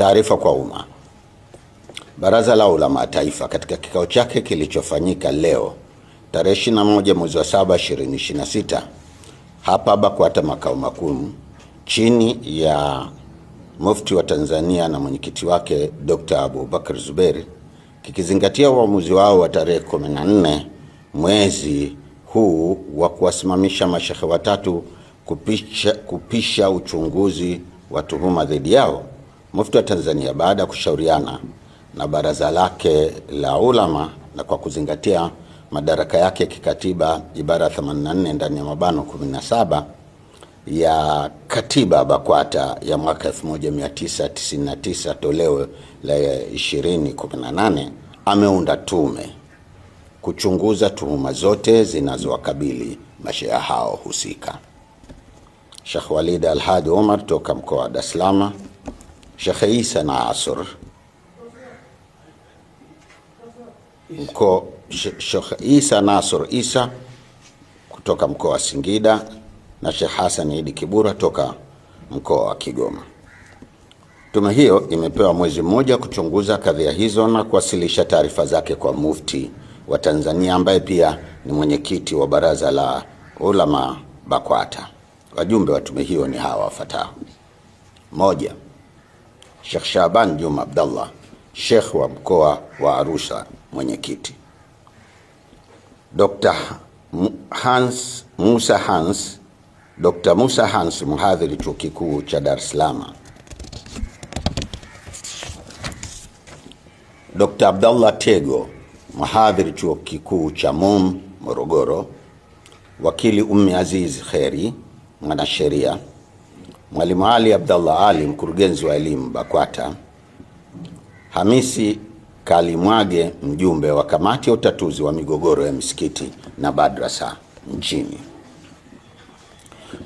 Taarifa kwa umma. Baraza la Ulama Taifa katika kikao chake kilichofanyika leo tarehe 21 mwezi wa 7 2026 hapa BAKWATA makao makuu chini ya Mufti wa Tanzania na mwenyekiti wake Dr. Abubakar Zuberi, kikizingatia uamuzi wao wa tarehe 14 mwezi huu wa kuwasimamisha mashehe watatu kupisha uchunguzi wa tuhuma dhidi yao. Mufti wa Tanzania, baada ya kushauriana na baraza lake la ulama na kwa kuzingatia madaraka yake kikatiba ibara 84 ndani ya mabano 17 ya katiba BAKWATA ya mwaka 1999 toleo la 2018, ameunda tume kuchunguza tuhuma zote zinazowakabili mashehe hao husika. Sheikh Walid Al-Hadi Omar toka mkoa wa Dar es Salaam, Sheikh Isa Nasr Sheikh Isa Nasr Isa kutoka mkoa wa Singida na Sheikh Hassan Idi Kibura toka mkoa wa Kigoma. Tume hiyo imepewa mwezi mmoja kuchunguza kadhia hizo na kuwasilisha taarifa zake kwa Mufti wa Tanzania ambaye pia ni mwenyekiti wa Baraza la Ulama BAKWATA. Wajumbe wa tume hiyo ni hawa wafuatao: 1. Sheikh Shaban Juma Abdallah, Sheikh wa mkoa wa Arusha, mwenyekiti. Dr. Musa Hans, mhadhiri chuo kikuu cha Dar es Salaam. Dr. Abdallah Tego, mhadhiri chuo kikuu cha MUM Morogoro. Wakili Ummi Aziz Kheri, mwanasheria. Mwalimu Ali Abdallah Ali, mkurugenzi wa elimu BAKWATA. Hamisi Kalimwage, mjumbe wa kamati ya utatuzi wa migogoro ya misikiti na madrasa nchini.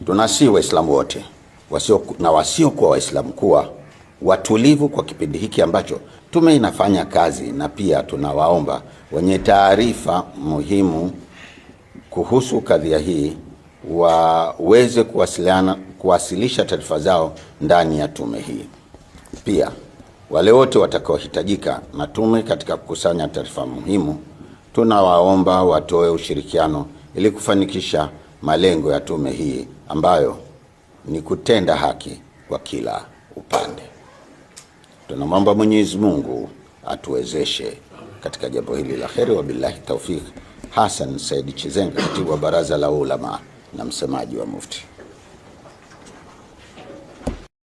Tunasihi Waislamu wote wasiokuwa Waislamu kuwa watulivu kwa kipindi hiki ambacho tume inafanya kazi, na pia tunawaomba wenye taarifa muhimu kuhusu kadhia hii waweze kuwasilisha taarifa zao ndani ya tume hii. Pia wale wote watakaohitajika na tume katika kukusanya taarifa muhimu, tunawaomba watoe ushirikiano ili kufanikisha malengo ya tume hii ambayo ni kutenda haki kwa kila upande. Tunamwomba Mwenyezi Mungu atuwezeshe katika jambo hili la kheri. Wabillahi tawfik. Hassan Said Chizenga, katibu wa Baraza la Ulama na msemaji wa Mufti.